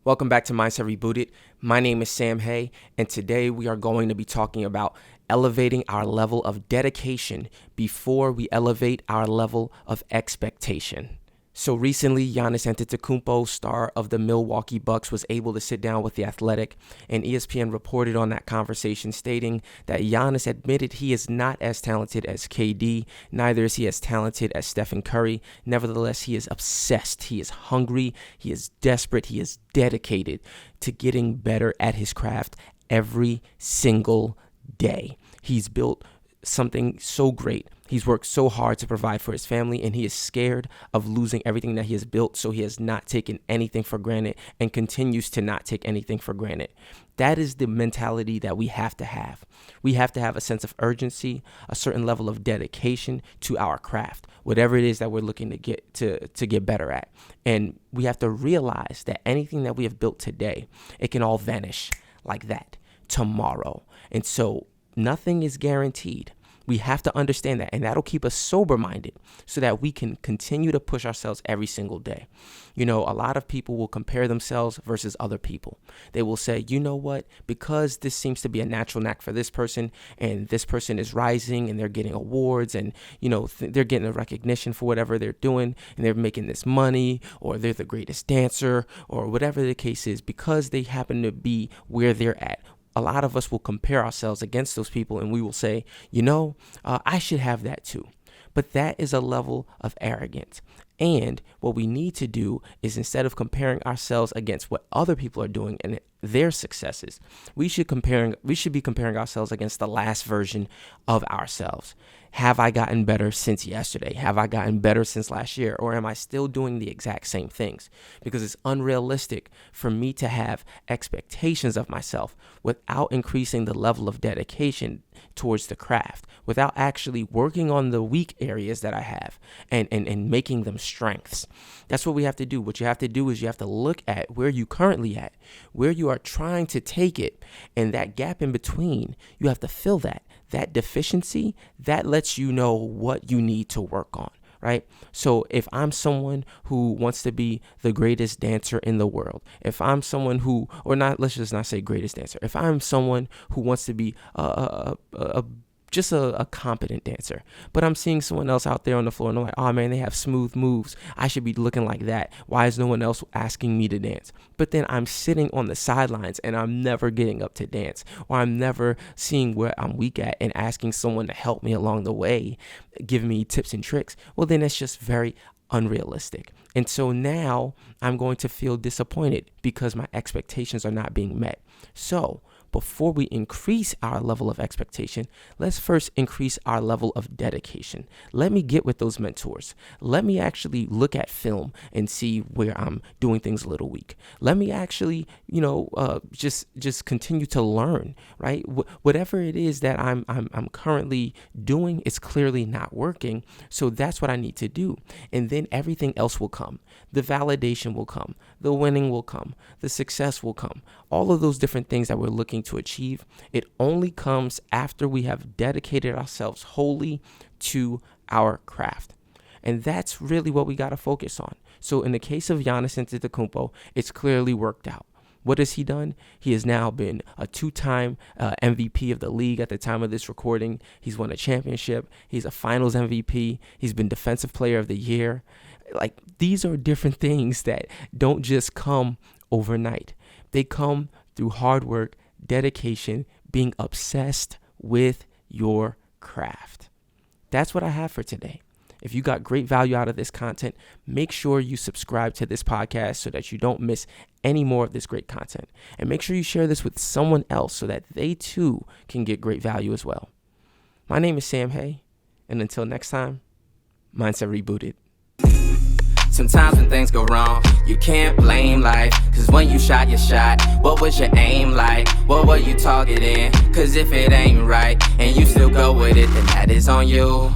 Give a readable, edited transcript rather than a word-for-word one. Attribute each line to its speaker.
Speaker 1: Welcome back to Mindset Rebooted. My name is Sam Hay, and today we are going to be talking about elevating our level of dedication before we elevate our level of expectation. So recently, Giannis Antetokounmpo, star of the Milwaukee Bucks, was able to sit down with The Athletic, and ESPN reported on that conversation stating that Giannis admitted he is not as talented as KD, neither is he as talented as Stephen Curry. Nevertheless, he is obsessed, he is hungry, he is desperate, he is dedicated to getting better at his craft every single day. He's built something so great. He's worked so hard to provide for his family, and he is scared of losing everything that he has built, so he has not taken anything for granted and continues to not take anything for granted. That is the mentality that we have to have. We have to have a sense of urgency, a certain level of dedication to our craft, whatever it is that we're looking to get better at. And we have to realize that anything that we have built today, it can all vanish like that tomorrow. And so nothing is guaranteed. We have to understand that, and that'll keep us sober-minded so that we can continue to push ourselves every single day. You know, a lot of people will compare themselves versus other people. They will say, you know what, because this seems to be a natural knack for this person, and this person is rising, and they're getting awards, and, you know, they're getting a recognition for whatever they're doing, and they're making this money, or they're the greatest dancer, or whatever the case is, because they happen to be where they're at. A lot of us will compare ourselves against those people, and we will say, you know, I should have that too. But that is a level of arrogance. And what we need to do is, instead of comparing ourselves against what other people are doing and their successes, we should be comparing ourselves against the last version of ourselves. Have I gotten better since yesterday? Have I gotten better since last year? Or am I still doing the exact same things? Because it's unrealistic for me to have expectations of myself without increasing the level of dedication towards the craft, without actually working on the weak areas that I have and making them strengths. That's what we have to do. What you have to do is you have to look at where you currently at, where you are trying to take it, and that gap in between, you have to fill that. That deficiency, that lets you know what you need to work on, right? So if I'm someone who wants to be the greatest dancer in the world, if I'm someone who, or not, let's just not say greatest dancer, if I'm someone who wants to be just a competent dancer, but I'm seeing someone else out there on the floor and I'm like, oh man, they have smooth moves. I should be looking like that. Why is no one else asking me to dance? But then I'm sitting on the sidelines and I'm never getting up to dance, or I'm never seeing where I'm weak at and asking someone to help me along the way, giving me tips and tricks. Well, then it's just very unrealistic. And so now I'm going to feel disappointed because my expectations are not being met. So before we increase our level of expectation, let's first increase our level of dedication. Let me get with those mentors. Let me actually look at film and see where I'm doing things a little weak. Let me actually, just continue to learn, right? Whatever it is that I'm currently doing is clearly not working. So that's what I need to do. And then everything else will come. The validation will come. The winning will come. The success will come. All of those different things that we're looking to achieve, it only comes after we have dedicated ourselves wholly to our craft. And that's really what we got to focus on. So in the case of Giannis Antetokounmpo, it's clearly worked out. What has he done? He has now been a two-time MVP of the league at the time of this recording. He's won a championship. He's a finals MVP. He's been defensive player of the year. Like, these are different things that don't just come overnight. They come through hard work, dedication, being obsessed with your craft. That's what I have for today. If you got great value out of this content, make sure you subscribe to this podcast so that you don't miss any more of this great content. And make sure you share this with someone else so that they too can get great value as well. My name is Sam Hay, and until next time, Mindset Rebooted.
Speaker 2: Sometimes when things go wrong, you can't blame life. Cause when you shot your shot, what was your aim like? What were you targeting? Cause if it ain't right, and you still go with it, then that is on you.